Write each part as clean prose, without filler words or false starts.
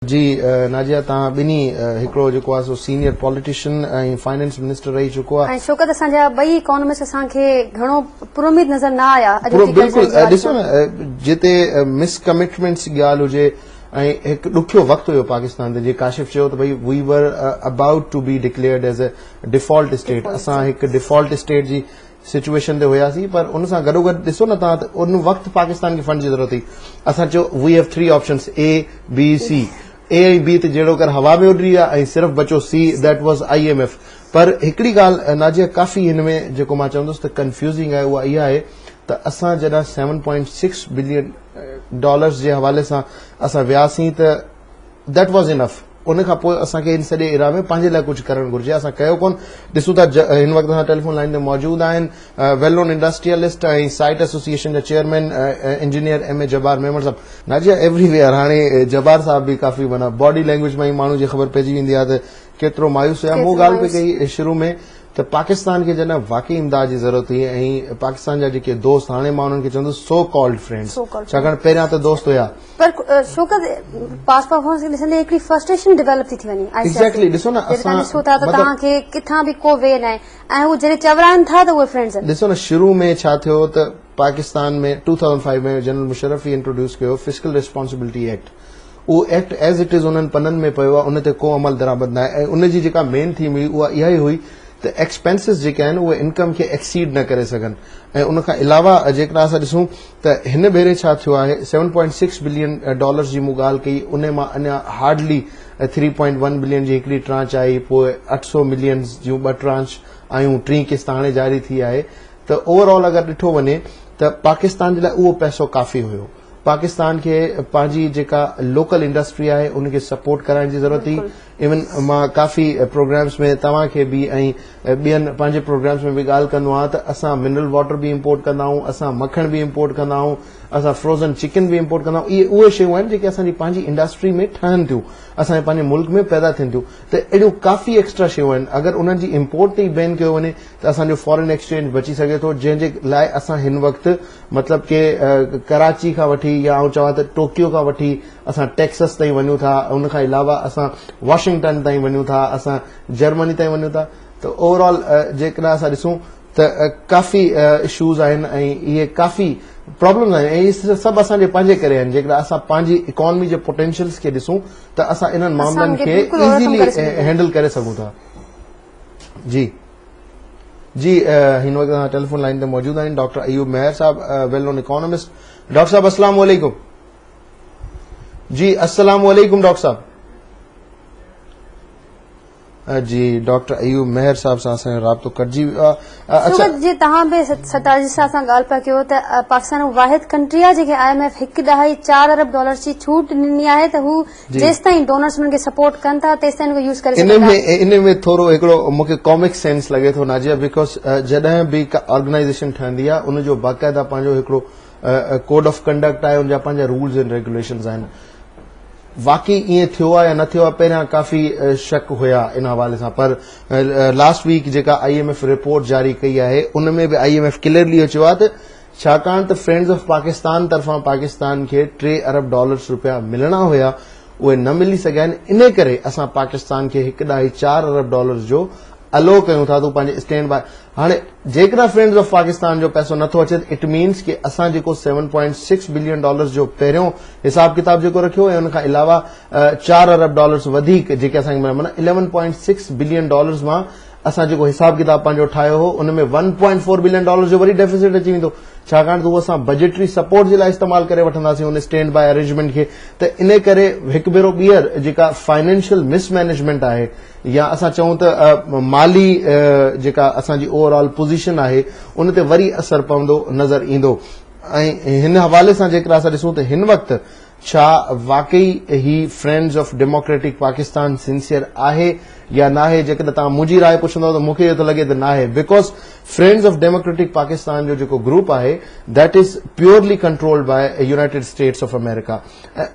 जी नाजिया तव्हां ॿिन्ही हिकिड़ो जेको आहे सो सीनियर पॉलिटिशियन ऐं फाइनेंस मिनिस्टर रही चुको आहे। शौकत असांजा ॿई इकोनॉमिस्ट असांखे घणो पुरुमीद नज़र न आया। बिल्कुलु ॾिसो न जिते मिस कमिटमेंट्स जी ॻाल्हि हुजे ऐं हिकु ॾुखियो वक़्तु हुयो पाकिस्तान ते, जीअं काशिफ चयो त भई we were about to be declared as a default state. असां हिकु डिफॉल्ट स्टेट जी सिचुएशन ते हुयासीं, पर उन सां गॾोगॾु ॾिसो न तव्हां त उन वक़्तु पाकिस्तान खे फंड जी ज़रूरत हुई। असां चयो we have 3 options A, B, C। A ऐं बी ते जहिड़ो कर हवा में उॾरी आहे ऐं सिर्फ़ बचो सी, दैट वॉज IMF। पर हिकिड़ी ॻाल्हि नाजिया काफ़ी हिन में जेको मां चवंदुसि त कंफ्यूज़िंग आहे, उहा इहा आहे त असां जॾहिं $7.6 बिलियन जे हवाले सां असां वियासीं त दैट वॉज इनफ। उन खां पोइ असांखे इन सॼे इरा में पंहिंजे लाइ कुझु करणु घुर्जे, असां कयो कोन। ॾिसूं था हिन वक़्तु असां टेलीफोन लाइन ते मौजूदु आहिनि वेल नोन इंडस्ट्रियलिस्ट ऐं साइट एसोसिएशन जा chairman engineer MA Jabbar Memon साहब। नाजिया एवरीवेयर हाणे जब्बार साहब बि काफ़ी माना बॉडी लैंग्वेज में ई माण्हू जी ख़बर पइजी वेंदी आहे त केतिरो मायूस हुया। मूं ॻाल्हि पई कई शुरू में त पाकिस्तान खे जॾहिं वाकई इमदाद जी ज़रूरत हुई ऐं पाकिस्तान जा जेके दोस्त, हाणे मां उन्हनि खे चवंदुसि सो कॉल्ड फ्रेंड्स, छाकाणि पहिरियां त दोस्त हुया, पर शौकत पास परफॉर्मेंस ॾिसंदे हिकिड़ी फ्रस्ट्रेशन डेवलप थी वञे। एग्जैक्टली ॾिसो न असां ॾिसो था त तव्हांखे किथां बि को वे न आहे ऐं हू जॾहिं चवराइनि था त उहे फ्रेंड्स आहिनि। ॾिसो न शुरू में छा थियो त पाकिस्तान में 2005 में जनरल मुशर्रफ ई इंट्रोड्यूस कयो फिस्कल रिस्पॉन्सिबिलिटी एक्ट। उहो एक्ट एज़ इट इज़ उन्हनि पननि में पियो आहे, उन ते को अमल दरामद न आहे। ऐं उनजी जेका मेन थीम हुई उहा इहा ई हुई त एक्सपेंसिस जेके आहिनि उहे इनकम खे एक्सीड न करे सघनि। ऐं उन खां अलावा जेकॾहिं असां ॾिसूं त हिन भेरे छा थियो आहे, $7.6 बिलियन जी मूं ॻाल्हि कई, उन मां अञा हार्डली 3.1 बिलियन जी हिकिड़ी ट्रांच आई, पोइ 800 मिलियन जूं 2 ट्रांच आयूं, 3 किस्त हाणे जारी थी आहे। त ओवरऑल अगरि ॾिठो वञे त पाकिस्तान जे लाइ उहो पैसो काफ़ी हुयो। पाकिस्तान खे पंहिंजी जेका लोकल इंडस्ट्री आहे उनखे सपोर्ट कराइण जी ज़रूरत हुई। इवन मां काफ़ी प्रोग्राम्स में तव्हांखे बि ऐं ॿियनि पंहिंजे प्रोग्राम्स में बि ॻाल्हि कंदो आहियां त असां मिनरल वाटर बि इम्पोर्ट कंदा आहियूं, असां मखण बि इम्पोर्ट कंदा आहियूं, असां फ्रोज़न चिकन बि इम्पोर्ट कंदा आहियूं। इहे उहे शयूं आहिनि जेके असांजी पंहिंजी इंडस्ट्री में ठहनि थियूं, असांजे पंहिंजे मुल्क में पैदा थियनि थियूं। त अहिड़ियूं काफ़ी एक्स्ट्रा शयूं आहिनि, अगरि उन्हनि जी इम्पोर्ट ते ई बैन कयो वञे त असांजो फॉरेन एक्सचेंज बची सघे थो, जंहिंजे लाइ असां हिन वक़्तु मतिलबु के कराची खां वठी या आउं चवां त टोक्यो खां वठी असां टेक्सस ताईं वञूं था, उन खां अलावा असां वाशिंगटन ताईं वञूं था, असां जर्मनी ताईं वञूं था। त ओवरऑल जेकॾहिं असां ॾिसूं त काफ़ी इशूज़ आहिनि ऐं इहे काफ़ी प्रॉब्लम्स आहिनि ऐं इहे सभु असांजे पंहिंजे करे आहिनि। जेकॾहिं असां पंहिंजी इकोनॉमी जे पोटेंशियल्स खे ॾिसूं त असां इन्हनि मामलनि खे इज़ीली हैंडल करे सघूं था। जी जी हिन वक़्तु असां टेलीफोन लाइन ते मौजूदु आहिनि डॉक्टर अयूब मेहर साहब, वेल नोन इकोनॉमिस्ट। डॉक्टर साहब अस्सलाम वालेकुम। जी अस्सलाम वालेकुम डॉक्टर साहब। जी डॉक्टर अयूब मेहर साहब सां असांजो राब्तो कटिजी वियो आहे। अच्छा जी तव्हां बि सताजी साहब सां ॻाल्हि पिया कयो त पाकिस्तान वाहिद कंट्री आहे जेके IMF $1.4 अरब जी छूट ॾिनी आहे त हू जेसि ताईं डोनर्स हुननि खे सपोर्ट कनि था तेसि ताईं यूज़ करे सघनि था। इन में थोरो हिकिड़ो मूंखे कॉमिक सेंस लॻे थो नाजिया, बिकॉज जॾहिं बि का ऑर्गेनाइज़ेशन ठहंदी आहे उनजो बाक़ाइदा पंहिंजो हिकिड़ो कोड ऑफ कंडक्ट आहे, उनजा पंहिंजा रूल्स एंड रेगुलेशन्स आहिनि। वाकई ईअं थियो आहे या न थियो आहे, पहिरियां काफ़ी शक हुया इन हवाले सां, पर लास्ट वीक जेका IMF रिपोर्ट जारी कई आहे उन में बि IMF क्लियरली चयो आहे त छाकाणि त फ्रेंड्स ऑफ पाकिस्तान तरफ़ां पाकिस्तान खे $3 अरब रुपया मिलणा हुया, उहे न मिली सघिया आहिनि। इन करे असां पाकिस्तान खे $1.4 अरब जो अलो कयूं था, तूं पंहिंजे स्टैंड बाय। हाणे जेकॾहिं फ्रेंड्स ऑफ पाकिस्तान जो पैसो नथो अचे त इट मीन्स कि असां जेको $7.6 बिलियन जो पहिरियों हिसाब किताब जेको रखियो ऐं उन खां अलावा $4 अरब वधीक जेके असांखे माना $11.6 बिलियन मां असां जेको हिसाब किताब पंहिंजो ठाहियो हो उन में $1.4 बिलियन जो वरी डेफिसिट अची वेंदो, छाकाणि त उहो असां बजटरी सपोर्ट जे लाइ इस्तेमालु करे वठंदासीं उन स्टैंड बाय अरेंजमेंट खे। त इन करे हिकु भेरो ॿीहर जेका फाइनेंशियल मिसमैनेजमेंट आहे या असां चऊं त माली जेका असांजी ओवरऑल पोज़ीशन आहे उन ते वरी असर पवंदो नज़र ईंदो। ऐं हिन हवाले सां जेकॾहिं असां ॾिसूं त हिन वक़्तु छा वाकई ही friends of Democratic Pakistan sincere आहे या न आहे, जेकॾहिं तव्हां मुंहिंजी राय पुछंदव त मूंखे इहो थो लॻे त न आहे, because Friends of Democratic Pakistan जो जेको ग्रुप आहे that is purely controlled by United States of America.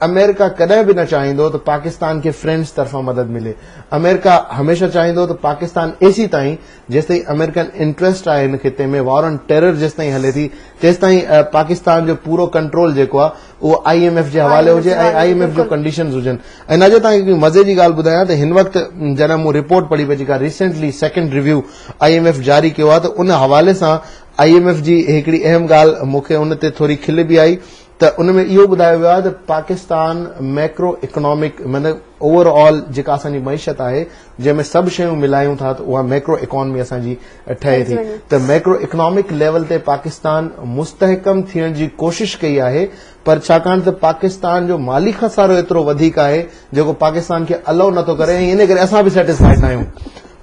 America कॾहिं बि न चाहींदो त पाकिस्तान खे फ्रेंड्स तरफ़ां मदद मिले। अमेरिका हमेशा चाहींदो त पाकिस्तान एसी ताईं जेसिताईं अमेरिकन इंटरेस्ट आहे हिन खिते में, वॉर ऑन टेरर जेसिताईं हले थी तेसिताईं पाकिस्तान जो पूरो कंट्रोल जेको आहे उहो IMF जे हवाले हुजे ऐं IMF जो कंडीशंस हुजनि। ऐं अॼु तव्हांखे मज़े जी ॻाल्हि ॿुधायां त हिन वक़्तु जॾहिं मूं रिपोर्ट पढ़ी पई जेका रिसेंटली सेकेंड रिव्यू IMF जारी कयो आहे, त उन हवाले सां IMF जी हिकिड़ी अहम ॻाल्हि मूंखे उन ते थोरी खिल बि आई त उन में इहो ॿुधायो वियो आहे त पाकिस्तान मैक्रो इकोनॉमिक मतिलबु ओवरऑल जेका असांजी मईशत आहे जंहिंमें सभु शयूं मिलायूं था त उहा मैक्रो इकोनॉमी असांजी ठहे थी। त मैक्रो इकोनॉमिक लेवल ते पाकिस्तान मुस्तहकम थियण जी कोशिश कई आहे, पर छाकाणि त पाकिस्तान जो माली खसारो एतिरो वधीक आहे जेको पाकिस्तान खे अलाउ नथो करे ऐं इन करे असां बि सेटिस्फाइड न आहियूं।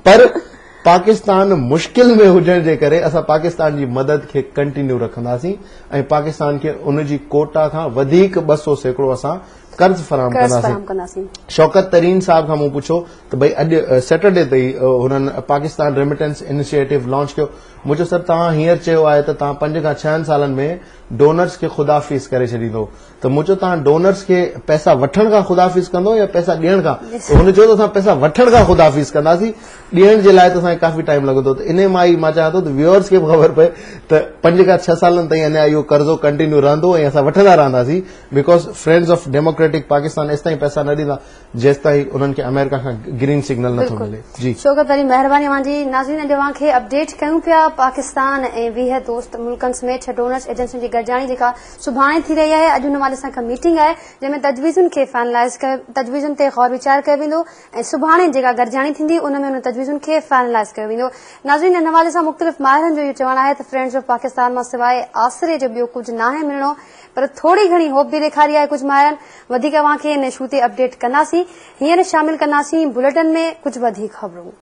पर पाकिस्तान मुश्किल में हुजण जे करे असां पाकिस्तान जी मदद खे कंटिन्यू रखंदासीं ऐं पाकिस्तान खे उन जी कोटा खां वधीक 200% असां कर्ज फराहम कंदासीं। शौकत तरीन साहब खां मूं पुछो त भई अॼु सैटरडे ते हुननि पाकिस्तान रेमिटेंस इनिशिएटिव लॉन्च कयो। मूं चयो सर तव्हां हींअर चयो आहे त तव्हां 5 खां 6 सालनि में डोनर्स खे ख़ुदाफ़ीज़ करे छॾींदो, त मूं चयो तव्हां डोनर्स खे पैसा वठण खां ख़ुदाफ़ीज़ कंदो या पैसा ॾियण खां? त हुन चयो त असां पैसा वठण खां ख़ुदाफ़ीज़ कंदासीं, ॾियण जे लाइ त असांखे काफ़ी टाइम लॻंदो। त इन मां ई मां चाहियां थो त व्यूअर्स खे बि ख़बर पए त 5 खां 6 सालनि ताईं अञा इहो कर्ज़ो कंटिन्यू रहंदो ऐं असां वठंदा रहंदासीं, because Friends of Democratic Pakistan एसि ताईं पैसा न ॾींदा जेसि ताईं उन्हनि खे अमेरिका खां ग्रीन सिग्नल नथो मिले। जी शौकत अली, महिरबानी मुंहिंजी नाज़रीन अॼु खे अपडेट कयूं पिया पाकिस्तान ऐं 20 दोस्त मुल्कनि समेत 6 डोनर्स एजेंसियुनि जी गॾिजाणी जेका सुभाणे थी रही आहे। अॼु हुन हवाले सां हिकु मीटिंग आहे जंहिंमें तजवीज़ुनि खे फाइनलाइज़ तजवीज़ुनि ते गौर वीचार कयो वेंदो ऐं सुभाणे जेका गॾिजाणी थींदी उन में उन तजवीज़ुनि खे फाइनलाइज़ कयो वेंदो। नाज़रीन हिन हवाले सां मुख़्तलिफ़ माहिरनि जो इहो चवणु आहे त फ्रेंड्स ऑफ पाकिस्तान मां सवाइ आसिरे जो ॿियो कुझु नाहे मिलणो, पर थोड़ी घणी होप बि ॾेखारी आहे कुझु माहिरनि। वधीक अव्हांखे इन शू ते अपडेट कंदासीं, हींअर शामिल कंदासीं बुलेटिन में कुझु वधीक ख़बरूं।